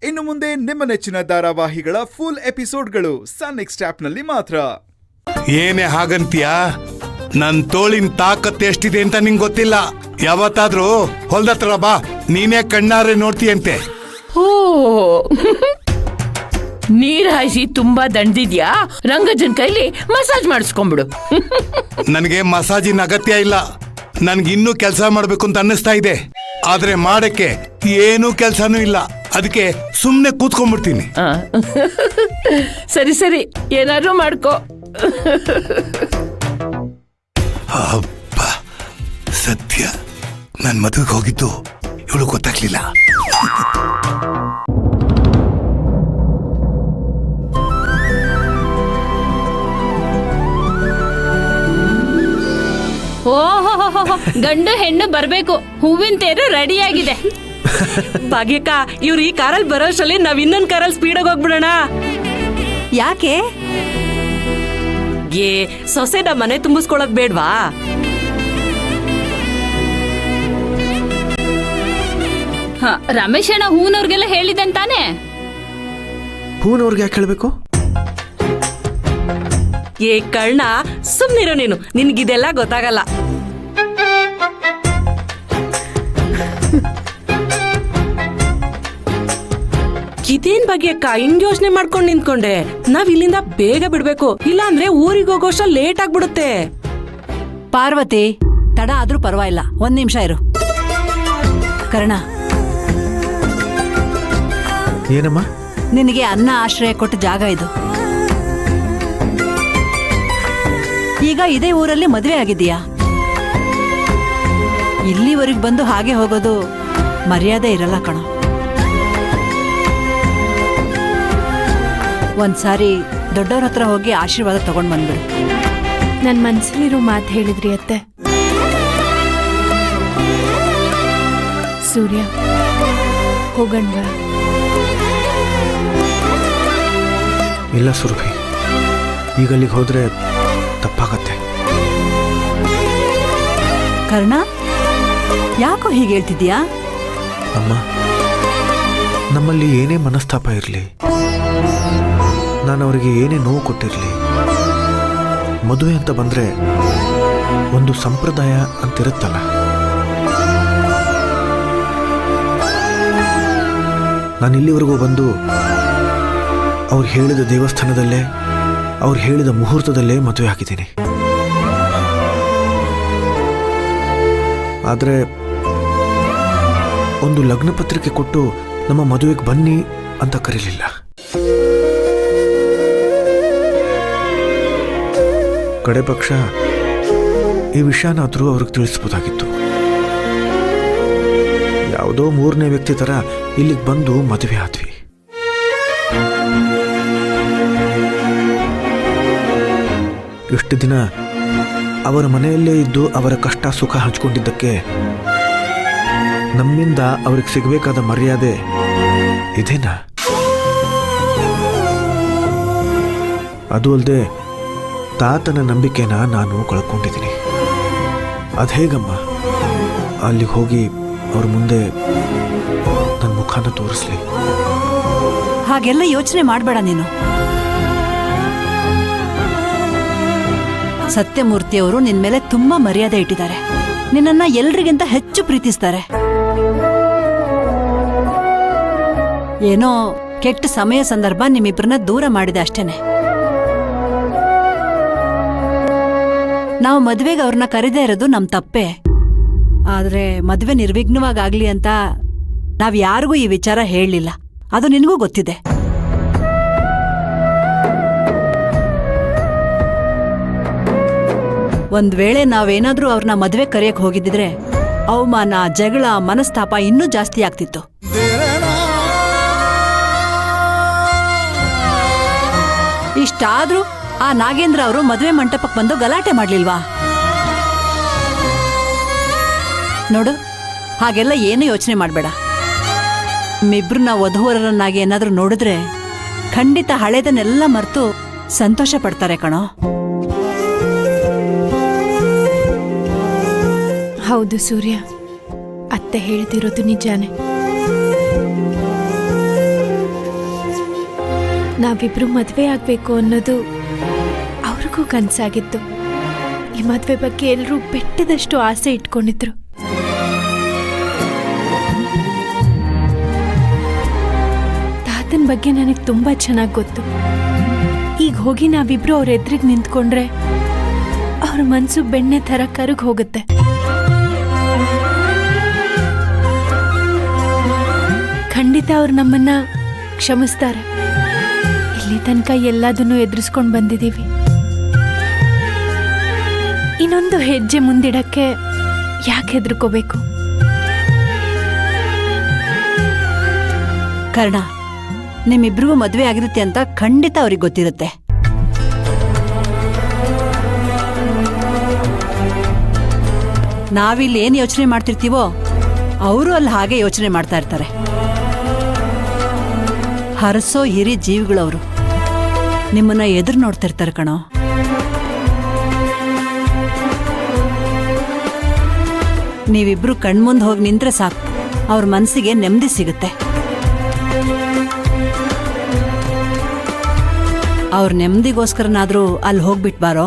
ಇನ್ನು ಮುಂದೆ ನಿಮ್ಮ ನೆಚ್ಚಿನ ಧಾರಾವಾಹಿಗಳ ಫುಲ್ ಎಪಿಸೋಡ್ಗಳು ಸನ್ ನೆಕ್ಸ್ಟ್ ಆಪ್ನಲ್ಲಿ ಮಾತ್ರ. ಏನೇ ಹಾಗಂತೀಯ? ನನ್ ತೋಳಿನ ತಾಕತ್ ಎಷ್ಟಿದೆ ಅಂತ ನಿಂಗೆ ಗೊತ್ತಿಲ್ಲ. ಯಾವತ್ತಾದ್ರೂ ಹೊಲ್ದತ್ರ ಬಾ, ನೀನೇ ಕಣ್ಣಾರೆ ನೋಡ್ತೀಯಂತೆ. ಓ ನೀರ್ ಹಾಯಿಸಿ ತುಂಬಾ ದಂಡಿದ್ಯಾ? ರಂಗಜನ್ ಕೈಲಿ ಮಸಾಜ್ ಮಾಡಿಸ್ಕೊಂಡ್ಬಿಡು. ನನಗೆ ಮಸಾಜಿನ ಅಗತ್ಯ ಇಲ್ಲ. ನನ್ಗಿನ್ನೂ ಕೆಲಸ ಮಾಡ್ಬೇಕು ಅಂತ ಅನ್ನಿಸ್ತಾ ಇದೆ, ಆದ್ರೆ ಮಾಡಕ್ಕೆ ಏನೂ ಕೆಲ್ಸಾನೂ ಇಲ್ಲ. ಅದಕ್ಕೆ ಸುಮ್ನೆ ಕೂತ್ಕೊಂಡ್ಬಿಡ್ತೀನಿ. ಸರಿ ಸರಿ, ಏನಾದ್ರೂ ಮಾಡ್ಕೋ. ಅಬ್ಬ, ಸತ್ಯ ನನ್ ಮದುವೆಗೆ ಹೋಗಿದ್ದು ಇವಳು ಗೊತ್ತಾಗ್ಲಿಲ್ಲ. ಓಹೋ, ಗಂಡು ಹೆಣ್ಣು ಬರ್ಬೇಕು. ಹೂವಿನ ತೇರು ರೆಡಿ ಆಗಿದೆ. ಭಾಗ್ಯಕ್ಕ, ಇವ್ರು ಈ ಕಾರಲ್ಲಿ ಬರೋಷ್ಟರಲ್ಲಿ ನಾವ್ ಇನ್ನೊಂದ್ ಕಾರಲ್ಲಿ ಸ್ಪೀಡಾಗಿ ಹೋಗ್ಬಿಡೋಣ. ಯಾಕೆ? ಸೊಸೆದ ಮನೆ ತುಂಬಿಸ್ಕೊಳಕ್ ಬೇಡ್ವಾ? ರಮೇಶ್ ಅಣ್ಣ ಹೂನವ್ರಿಗೆಲ್ಲ ಹೇಳಿದಂತಾನೆ. ಹೂನವ್ರಿಗೆ ಯಾಕೆ ಹೇಳ್ಬೇಕು? ಕರ್ಣ, ಸುಮ್ನಿರೋ ನೀನು, ನಿನ್ಗಿದೆಲ್ಲ ಗೊತ್ತಾಗಲ್ಲ. ಇದೇನ್ ಭಾಗ್ಯಕ್ಕ ಹಿಂಗ್ ಯೋಚನೆ ಮಾಡ್ಕೊಂಡ್ ನಿಂತ್ಕೊಂಡೆ? ನಾವ್ ಇಲ್ಲಿಂದ ಬೇಗ ಬಿಡ್ಬೇಕು, ಇಲ್ಲ ಅಂದ್ರೆ ಊರಿಗೆ ಹೋಗೋಷ್ಟ ಲೇಟ್ ಆಗ್ಬಿಡುತ್ತೆ. ಪಾರ್ವತಿ, ತಡ ಆದ್ರೂ ಪರವಾಗಿಲ್ಲ, 1 ನಿಮಿಷ ಇರು. ಕರ್ಣ, ಏನಮ್ಮ? ನಿನಗೆ ಅನ್ನ ಆಶ್ರಯ ಕೊಟ್ಟ ಜಾಗ ಇದು. ಈಗ ಇದೇ ಊರಲ್ಲಿ ಮದುವೆ ಆಗಿದೀಯಾ. ಇಲ್ಲಿವರೆಗೆ ಬಂದು ಹಾಗೆ ಹೋಗೋದು ಮರ್ಯಾದೆ ಇರಲ್ಲ ಕಣೋ. ಒಂದ್ಸಾರಿ ದೊಡ್ಡವ್ರ ಹತ್ರ ಹೋಗಿ ಆಶೀರ್ವಾದ ತಗೊಂಡ್ ಬಂದ್ಬಿಡು. ನನ್ ಮನ್ಸಲ್ಲಿರೋ ಮಾತು ಹೇಳಿದ್ರಿ ಅತ್ತೆ. ಸೂರ್ಯ, ಹೋಗಣ್ವಾ? ಇಲ್ಲ ಸುರಭಿ, ಈಗ ಅಲ್ಲಿಗೆ ಹೋದ್ರೆ ತಪ್ಪಾಗತ್ತೆ. ಕರ್ಣ, ಯಾಕೋ ಹೀಗೆ ಹೇಳ್ತಿದ್ಯಾ? ಅಮ್ಮ, ನಮ್ಮಲ್ಲಿ ಏನೇ ಮನಸ್ತಾಪ ಇರಲಿ, ನಾನು ಅವರಿಗೆ ಏನೇ ನೋವು ಕೊಟ್ಟಿರಲಿ, ಮದುವೆ ಅಂತ ಬಂದ್ರೆ ಒಂದು ಸಂಪ್ರದಾಯ ಅಂತಿರುತ್ತಲ್ಲ, ನಾನು ಇಲ್ಲಿವರೆಗೂ ಬಂದು ಅವ್ರು ಹೇಳಿದ ದೇವಸ್ಥಾನದಲ್ಲೇ, ಅವ್ರು ಹೇಳಿದ ಮುಹೂರ್ತದಲ್ಲೇ ಮದುವೆ ಆಗಿದ್ದೀನಿ. ಆದರೆ ಒಂದು ಲಗ್ನ ಪತ್ರಿಕೆ ಕೊಟ್ಟು ನಮ್ಮ ಮದುವೆಗೆ ಬನ್ನಿ ಅಂತ ಕರೀಲಿಲ್ಲ. ಕಡೆ ಪಕ್ಷ ಈ ವಿಷಯನಾದರೂ ಅವ್ರಿಗೆ ತಿಳಿಸ್ಬೋದಾಗಿತ್ತು. ಯಾವುದೋ 3ನೇ ವ್ಯಕ್ತಿ ಥರ ಇಲ್ಲಿಗೆ ಬಂದು ಮದುವೆ ಆದ್ವಿ. ಇಷ್ಟು ದಿನ ಅವರ ಮನೆಯಲ್ಲೇ ಇದ್ದು ಅವರ ಕಷ್ಟ ಸುಖ ಹಂಚಿಕೊಂಡಿದ್ದಕ್ಕೆ ನಮ್ಮಿಂದ ಅವ್ರಿಗೆ ಸಿಗಬೇಕಾದ ಮರ್ಯಾದೆ ಇದೇನಾ? ಅದು ಅಲ್ಲದೆ ತಾತನ ನಂಬಿಕೆನ ನಾನು ಕಳ್ಕೊಂಡಿದ್ದೀನಿ. ಅದೇಗಮ್ಮ ಅಲ್ಲಿಗೆ ಹೋಗಿ ಅವ್ರ ಮುಂದೆ ನನ್ನ ಮುಖಾನ ತೋರಿಸ್ಲಿ? ಹಾಗೆಲ್ಲ ಯೋಚನೆ ಮಾಡಬೇಡ ನೀನು. ಸತ್ಯಮೂರ್ತಿಯವರು ನಿನ್ ಮೇಲೆ ತುಂಬಾ ಮರ್ಯಾದೆ ಇಟ್ಟಿದ್ದಾರೆ. ನಿನ್ನನ್ನ ಎಲ್ರಿಗಿಂತ ಹೆಚ್ಚು ಪ್ರೀತಿಸ್ತಾರೆ. ಏನೋ ಕೆಟ್ಟ ಸಮಯ ಸಂದರ್ಭ ನಿಮ್ಮಿಬ್ಬರನ್ನ ದೂರ ಮಾಡಿದೆ ಅಷ್ಟೇನೆ. ನಾವು ಮದ್ವೆಗೆ ಅವ್ರನ್ನ ಕರೆದೇ ಇರೋದು ನಮ್ ತಪ್ಪೆ. ಆದ್ರೆ ಮದ್ವೆ ನಿರ್ವಿಘ್ನವಾಗ್ಲಿ ಅಂತ ನಾವ್ ಯಾರಿಗೂ ಈ ವಿಚಾರ ಹೇಳಲಿಲ್ಲ. ಅದು ನಿನಗೂ ಗೊತ್ತಿದೆ. ಒಂದ್ ವೇಳೆ ನಾವೇನಾದ್ರೂ ಅವ್ರನ್ನ ಮದ್ವೆ ಕರೆಯಕ್ ಹೋಗಿದ್ದಿದ್ರೆ ಅವಮಾನ, ಜಗಳ, ಮನಸ್ತಾಪ ಇನ್ನೂ ಜಾಸ್ತಿ ಆಗ್ತಿತ್ತು. ಇಷ್ಟಾದ್ರೂ ಆ ನಾಗೇಂದ್ರ ಅವರು ಮದ್ವೆ ಮಂಟಪಕ್ಕೆ ಬಂದು ಗಲಾಟೆ ಮಾಡ್ಲಿಲ್ವಾ? ನೋಡು, ಹಾಗೆಲ್ಲ ಏನು ಯೋಚನೆ ಮಾಡ್ಬೇಡ. ನಿಮ್ಮಿಬ್ರನ್ನ ವಧುವರರನ್ನಾಗಿ ಏನಾದ್ರೂ ನೋಡಿದ್ರೆ ಖಂಡಿತ ಹಳೇದನ್ನೆಲ್ಲ ಮರೆತು ಸಂತೋಷ ಪಡ್ತಾರೆ ಕಣೋ. ಹೌದು ಸೂರ್ಯ, ಅತ್ತೆ ಹೇಳ್ತಿರೋದು ನಿಜಾನೇ. ನಾವಿಬ್ರು ಮದ್ವೆ ಆಗ್ಬೇಕು ಅನ್ನೋದು ಅವ್ರಿಗೂ ಕನ್ಸಾಗಿತ್ತು. ಈ ಮದ್ವೆ ಬಗ್ಗೆ ಎಲ್ರೂ ಬೆಟ್ಟದಷ್ಟು ಆಸೆ ಇಟ್ಕೊಂಡಿದ್ರು. ತಾತನ ಬಗ್ಗೆ ನನಗೆ ತುಂಬಾ ಚೆನ್ನಾಗಿ ಗೊತ್ತು. ಈಗ ಹೋಗಿ ನಾವಿಬ್ರು ಅವ್ರ ಎದುರಿಗೆ ನಿಂತ್ಕೊಂಡ್ರೆ ಅವ್ರ ಮನ್ಸು ಬೆಣ್ಣೆ ತರ ಕರಗ್ ಹೋಗುತ್ತೆ. ಖಂಡಿತ ಅವ್ರು ನಮ್ಮನ್ನ ಕ್ಷಮಿಸ್ತಾರೆ. ಇಲ್ಲಿ ತನಕ ಎಲ್ಲದನ್ನೂ ಎದುರಿಸ್ಕೊಂಡು ಬಂದಿದ್ದೀವಿ. ಇನ್ನೊಂದು ಹೆಜ್ಜೆ ಮುಂದಿಡಕ್ಕೆ ಯಾಕೆ ಹೆದರ್ಕೋಬೇಕು? ಕರ್ಣ, ನಿಮ್ಮಿಬ್ರಿಗೂ ಮದ್ವೆ ಆಗಿರುತ್ತೆ ಅಂತ ಖಂಡಿತ ಅವ್ರಿಗೆ ಗೊತ್ತಿರುತ್ತೆ. ನಾವಿಲ್ಲಿ ಏನ್ ಯೋಚನೆ ಮಾಡ್ತಿರ್ತೀವೋ ಅವರು ಅಲ್ಲಿ ಹಾಗೆ ಯೋಚನೆ ಮಾಡ್ತಾ ಇರ್ತಾರೆ. ಹರಸೋ ಹಿರಿ ಜೀವಿಗಳವರು ನಿಮ್ಮನ್ನ ಎದುರು ನೋಡ್ತಿರ್ತಾರೆ ಕಣೋ. ನೀವಿಬ್ರು ಕಣ್ಮುಂದ್ ಹೋಗಿ ನಿಂತ್ರೆ ಸಾಕು, ಅವ್ರ ಮನಸ್ಸಿಗೆ ನೆಮ್ಮದಿ ಸಿಗುತ್ತೆ. ಅವ್ರ ನೆಮ್ಮದಿಗೋಸ್ಕರನಾದ್ರೂ ಅಲ್ಲಿ ಹೋಗ್ಬಿಟ್ ಬಾರೋ.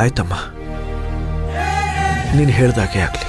ಆಯ್ತಮ್ಮ, ನೀನು ಹೇಳ್ದಾಗೆ ಆಗ್ಲಿ.